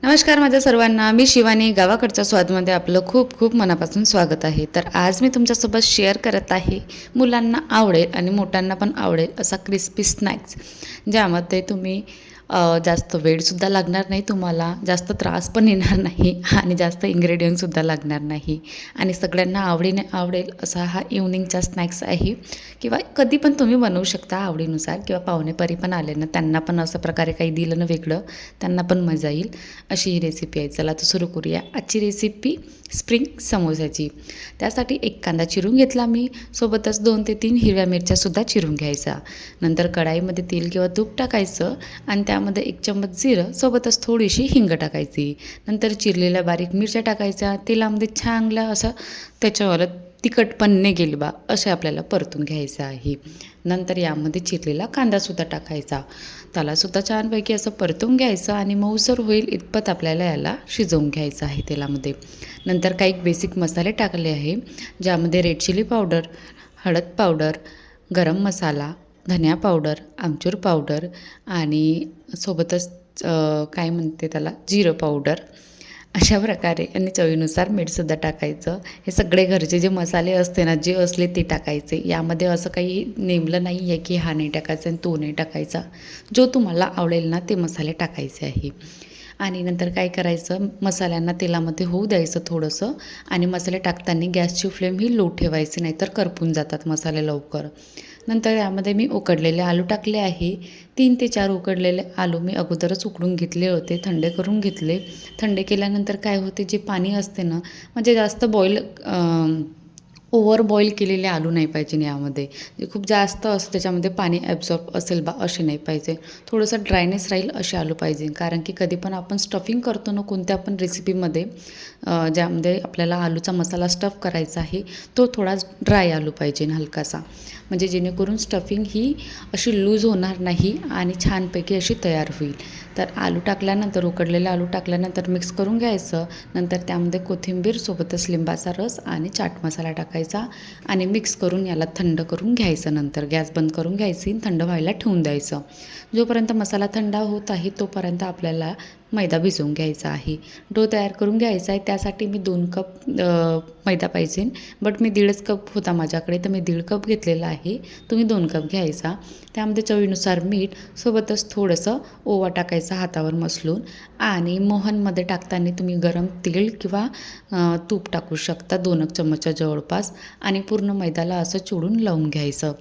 नमस्कार माझ्या सर्वांना, मी शिवानी. गावाकडच्या स्वादमध्ये आपलं खूप खूप मनापासून स्वागत आहे. तर आज मी तुमच्यासोबत शेअर करत आहे, मुलांना आवडेल आणि मोठ्यांना पण आवडेल असा क्रिस्पी स्नॅक्स, ज्यामध्ये तुम्ही जास्त वेळसुद्धा लागणार नाही तुम्हाला, जास्त त्रास पण येणार नाही आणि जास्त इन्ग्रेडियंटसुद्धा लागणार नाही आणि सगळ्यांना आवडीने आवडेल असा हा इव्हनिंगचा स्नॅक्स आहे. किंवा कधी पण तुम्ही बनवू शकता आवडीनुसार, किंवा पाहुणेपरी पण आले ना, त्यांना पण असं प्रकारे काही दिलं ना वेगळं, त्यांना पण मजा येईल अशी ही रेसिपी आहे. चला तर सुरू करूया आजची रेसिपी स्प्रिंग समोसाची. त्यासाठी एक कांदा चिरून घेतला मी, सोबतच 2 ते 3 हिरव्या मिरच्यासुद्धा चिरून घ्यायचा. नंतर कढाईमध्ये तेल किंवा तूप टाकायचं आणि त्यामध्ये 1 चम्मच जिरं, सोबतच थोडीशी हिंग टाकायची. नंतर चिरलेल्या बारीक मिरच्या टाकायच्या. तेलामध्ये चांगला असं त्याच्यावर तिखटपण नाही गेली बा असे आपल्याला परतून घ्यायचं आहे. नंतर यामध्ये चिरलेला कांदासुद्धा टाकायचा. त्यालासुद्धा छानपैकी असं परतून घ्यायचं आणि मऊसर होईल इतपत आपल्याला याला शिजवून घ्यायचं आहे तेलामध्ये. नंतर काही बेसिक मसाले टाकले आहे, ज्यामध्ये रेड चिली पावडर, हळद पावडर, गरम मसाला, धनिया पावडर, आमचूर पावडर आणि सोबतच काय म्हणते त्याला, जिरं पावडर. अशा प्रकारे आणि चवीनुसार मीठसुद्धा टाकायचं. हे सगळे घरचे जे मसाले असते ना, जे असले ते टाकायचे. यामध्ये असं काही नेमलं नाही आहे की हा नाही टाकायचा आणि तो नाही टाकायचा. जो तुम्हाला आवडेल ना ते मसाले टाकायचे आहे. आणि नंतर काय करायचं, मसाल्यांना तेलामध्ये होऊ द्यायचं थोडंसं आणि मसाले टाकताना गॅसची फ्लेम ही लो ठेवायची, नाहीतर करपून जातात मसाले लवकर. नंतर यामध्ये मी उकडलेले आलू टाकले आहे. 3 ते 4 उकडलेले आलू मी अगोदरच उकडून घेतले होते, थंडे करून घेतले. थंडे केल्यानंतर काय होते, जे पाणी असते ना, म्हणजे जास्त ओव्हर बॉईल केलेले आलू नाही पाहिजे यामध्ये. जे खूप जास्त असं त्याच्यामध्ये पाणी ॲब्झॉर्ब असेल बा असे नाही पाहिजे. थोडंसं ड्रायनेस राहील असे आलू पाहिजे. कारण की कधी पण आपण स्टफिंग करतो ना कोणत्या पण रेसिपीमध्ये, ज्यामध्ये आपल्याला आलूचा मसाला स्टफ करायचा आहे, तो थोडा ड्राय आलू पाहिजे हलकासा. म्हणजे जेणेकरून स्टफिंग ही अशी लूज होणार नाही आणि छानपैकी अशी तयार होईल. तर आलू टाकल्यानंतर, उकडलेले आलू टाकल्यानंतर मिक्स करून घ्यायचं. नंतर त्यामध्ये कोथिंबीर, सोबतच लिंबाचा रस आणि चाट मसाला टाकायचा आणि मिक्स करून याला थंड करून घ्यायचं. नंतर गॅस बंद करून घ्यायची, थंड व्हायला ठेवून द्यायचं. जोपर्यंत मसाला थंड होत आहे तोपर्यंत आपल्याला मैदा भिजवून घ्यायचा आहे. डो तयार करून घ्यायचा आहे. त्यासाठी मी 2 कप मैदा पाहिजे, बट मी 1.5 कप होता माझ्याकडे, तर मी 1.5 कप घेतलेला आहे. तुम्ही 2 कप घ्यायचा. त्यामध्ये चवीनुसार मीठ, सोबतच थोडंसं ओवा टाकायचा हातावर मसलून आणि मोहनमध्ये टाकताना तुम्ही गरम तेल किंवा तूप टाकू शकता 2 चमचा जवळपास आणि पूर्ण मैद्याला असं चोळून लावून घ्यायचं.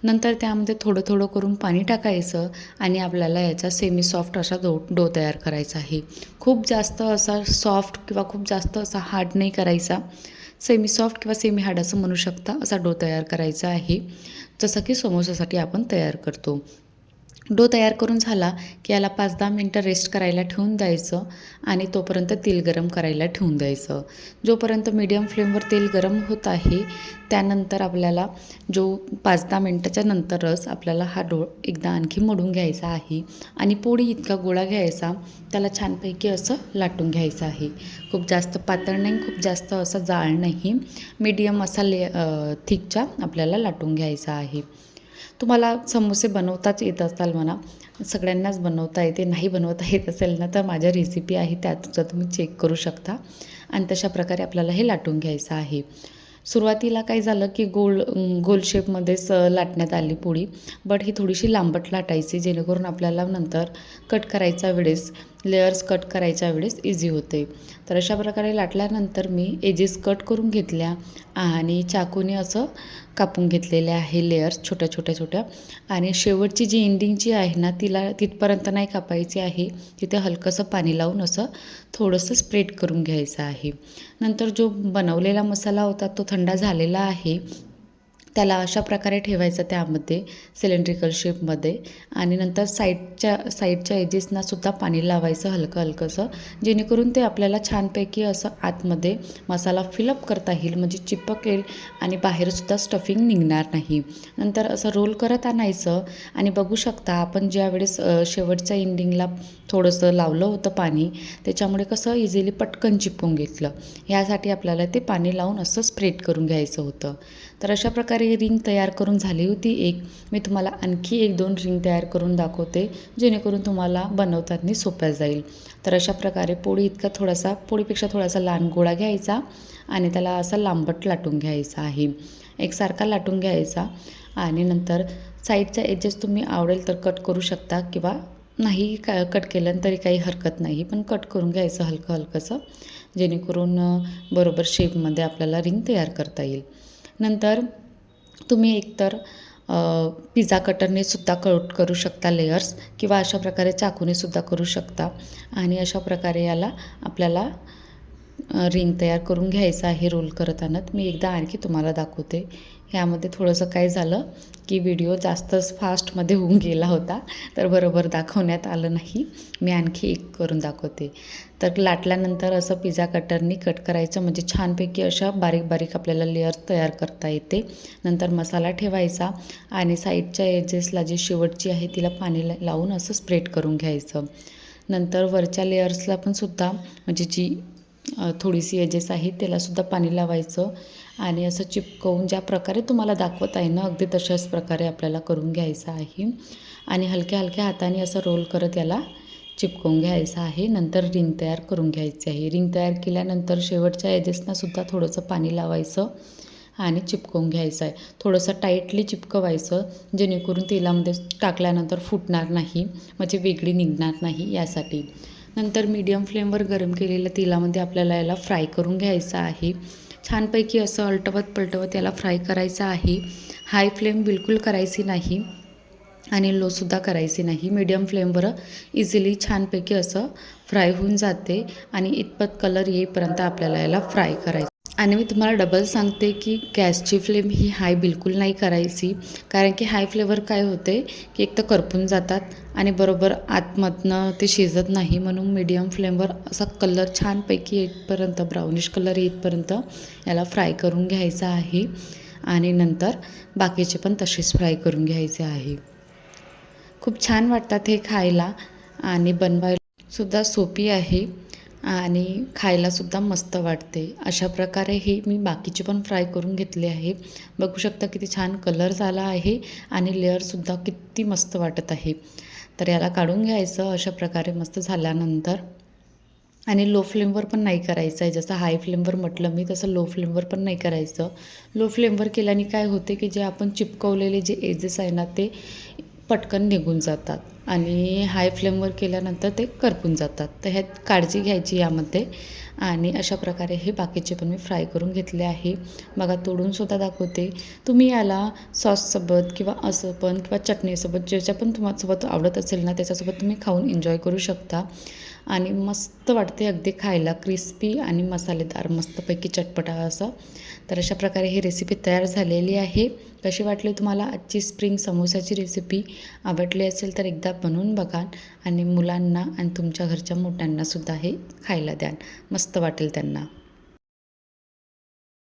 नंतर त्यामध्ये थोडं थोडं करून पाणी टाकायचं आणि आपल्याला याचा सेमी सॉफ्ट असा डो तयार करायचा आहे. खूप जास्त असा सॉफ्ट किंवा खूप जास्त असा हार्ड नाही करायचा. सेमी सॉफ्ट किंवा सेमी हार्ड असं म्हणू शकता, असा डो तयार करायचा आहे, जसं की समोसासाठी आपण तयार करतो. डो तयार करून झाला की याला 5-10 मिनटं रेस्ट करायला ठेवून द्यायचं आणि तोपर्यंत तेल गरम करायला ठेवून द्यायचं. जोपर्यंत मीडियम फ्लेमवर तेल गरम होत आहे, त्यानंतर आपल्याला 5-10 मिनटाच्या नंतरच आपल्याला हा डो एकदा आणखी मळून घ्यायचा आहे आणि पोळी इतका गोळा घ्यायचा, त्याला छानपैकी असं लाटून घ्यायचं आहे. खूप जास्त पातळ नाही, खूप जास्त असं जाड नाही, मीडियम असा थिकचा आपल्याला लाटून घ्यायचा आहे. तुम्हाला समोसे बनवताच येत असाल म्हणा, सगळ्यांनाच बनवता येते. नाही बनवता येत असेल ना, तर माझ्या रेसिपी आहे त्यातसुद्धा तुम्ही चेक करू शकता आणि तशा प्रकारे आपल्याला हे लाटून घ्यायचं आहे. सुरुवातीला काय झालं की गोल शेपमध्येच लाटण्यात आली पोळी, बट ही थोडीशी लांबट लाटायची, जेणेकरून आपल्याला नंतर कट करायच्या वेळेस, लेयर्स कट करायच्या वेळेस इझी होते. तर अशा प्रकारे लाटल्यानंतर मी एजेस कट करून घेतल्या आणि चाकूने असं कापून घेतलेले आहे लेयर्स छोट्या छोट्या छोट्या. आणि शेवटची जी एंडिंगची आहे ना, तिला तिथपर्यंत नाही कापायची आहे, तिथे हलकंसं पाणी लावून असं थोडंसं स्प्रेड करून घ्यायचं आहे. नंतर जो बनवलेला मसाला होता तो थंड झालेला आहे, त्याला अशा प्रकारे ठेवायचं त्यामध्ये सिलेंड्रिकल शेपमध्ये आणि नंतर साईडच्या एजेसनासुद्धा पाणी लावायचं हलकं हलकंसं, जेणेकरून ते आपल्याला छानपैकी असं आतमध्ये मसाला फिलअप करता येईल, म्हणजे चिपकेल आणि बाहेरसुद्धा स्टफिंग निघणार नाही. नंतर असं रोल करत आणायचं आणि बघू शकता आपण ज्यावेळेस शेवटच्या एंडिंगला थोडंसं लावलं होतं पाणी, त्याच्यामुळे कसं इझिली पटकन चिपकून घेतलं. ह्यासाठी आपल्याला ते पाणी लावून असं स्प्रेड करून घ्यायचं होतं. तर अशा प्रकारे प्रकारे रिंग तयार करून झाली होती एक. मी तुम्हाला आणखी 1-2 रिंग तयार करून दाखवते, जेणेकरून तुम्हाला बनवताना सोप्या जाईल. तर अशा प्रकारे पोळीपेक्षा थोडासा लहान गोळा घ्यायचा आणि त्याला असा लांबट लाटून घ्यायचा आहे. एकसारखा लाटून घ्यायचा आणि नंतर साईडचा एजेस तुम्ही आवडेल तर कट करू शकता किंवा नाही कट केलं तरी काही हरकत नाही, पण कट करून घ्यायचं हलकंसं, जेणेकरून बरोबर शेपमध्ये आपल्याला रिंग तयार करता येईल. नंतर तुम्ही एकतर पिझ्झा कटरने सुद्धा कट करू शकता लेयर्स किंवा अशा प्रकारे चाकूने सुद्धा करू शकता आणि अशा प्रकारे याला आपल्याला रिंग तयार करून घ्यायचं आहे रोल करताना. मी एकदा आणखी तुम्हाला दाखवते. ह्यामध्ये थोडंसं काय झालं की व्हिडिओ जास्तच फास्टमध्ये होऊन गेला होता, तर बरोबर दाखवण्यात आलं नाही. मी आणखी एक करून दाखवते. तर लाटल्यानंतर असं पिझ्झा कटरनी कट करायचं, म्हणजे छानपैकी अशा बारीक बारीक आपल्याला लेअर तयार करता येते. नंतर मसाला ठेवायचा आणि साईडच्या एजेसला जी शेवटची आहे तिला पाणी लावून असं स्प्रेड करून घ्यायचं. नंतर वरच्या लेयर्सला पण सुद्धा म्हणजे जी थोडीशी एजेस आहे त्यालासुद्धा पाणी लावायचं आणि असं चिपकवून ज्या प्रकारे तुम्हाला दाखवत आहे ना अगदी तशाच प्रकारे आपल्याला करून घ्यायचं आहे आणि हलक्या हलक्या हाताने असं रोल करत याला चिपकवून घ्यायचं आहे. नंतर रिंग तयार करून घ्यायची आहे. रिंग तयार केल्यानंतर शेवटच्या एजेसनासुद्धा थोडंसं पाणी लावायचं आणि चिपकवून घ्यायचं आहे. थोडंसं टाईटली चिपकवायचं, जेणेकरून तेलामध्ये टाकल्यानंतर फुटणार नाही, म्हणजे वेगळी निघणार नाही यासाठी. नंतर मीडियम फ्लेमवर गरम केलेल्या तेलामध्ये आपल्याला याला फ्राय करून घ्यायचं आहे. छानपैकी असं पलटवत याला फ्राय करायचं आहे. हाय फ्लेम बिलकुल करायची नाही आणि लोसुद्धा करायची नाही. मीडियम फ्लेमवर इझिली छानपैकी असं फ्राय होऊन जाते आणि इतपत कलर येईपर्यंत आपल्याला याला फ्राय करायचं. आणि मी तुम्हाला डबल सांगते की गॅसची फ्लेम ही हाय बिलकुल नाही करायची, कारण की हाय फ्लेवर काय होते की एक तर करपून जातात आणि बरोबर आतमधनं ते शिजत नाही. म्हणून मीडियम फ्लेमवर असा कलर छानपैकी येतपर्यंत, ब्राउनिश कलर येतपर्यंत याला फ्राय करून घ्यायचा आहे आणि नंतर बाकीचे पण तसेच फ्राय करून घ्यायचे आहे. खूप छान वाटतात हे खायला आणि बनवायलासुद्धा सोपी आहे आणि खायलासुद्धा मस्त वाटते. अशा प्रकारे हे मी बाकीचे पण फ्राय करून घेतले आहे. बघू शकता किती छान कलर झाला आहे आणि लेअरसुद्धा किती मस्त वाटत आहे. तर याला काढून घ्यायचं अशा प्रकारे मस्त झाल्यानंतर. आणि लो फ्लेमवर पण नाही करायचं आहे. जसं हाय फ्लेमवर म्हटलं मी, तसं लो फ्लेमवर पण नाही करायचं. लो फ्लेमवर केल्याने काय होते की जे आपण चिपकवलेले जे एजेस आहे ना ते पटकन निघून जातात आणि हाय फ्लेमवर केल्यानंतर ते करपून जातात. तर ह्यात काळजी घ्यायची यामध्ये. आणि अशा प्रकारे हे बाकीचे पण मी फ्राय करून घेतले आहे. बघा तोडूनसुद्धा दाखवते. तुम्ही याला सॉससोबत किंवा असं पण किंवा चटणीसोबत ज्याच्या पण तुम्हासोबत आवडत असेल ना त्याच्यासोबत तुम्ही खाऊन एन्जॉय करू शकता आणि मस्त वाटते अगदी खायला, क्रिस्पी आणि मसालेदार मस्तपैकी चटपटा असं. तर अशा प्रकारे ही रेसिपी तयार झालेली आहे. कशी वाटली तुम्हाला आजची स्प्रिंग समोसाची रेसिपी? आवडली असेल तर एकदा बनवून बघा आणि मुलांना आणि तुमच्या घरच्या मोठ्यांनासुद्धा हे खायला द्या, मस्त वाटेल त्यांना.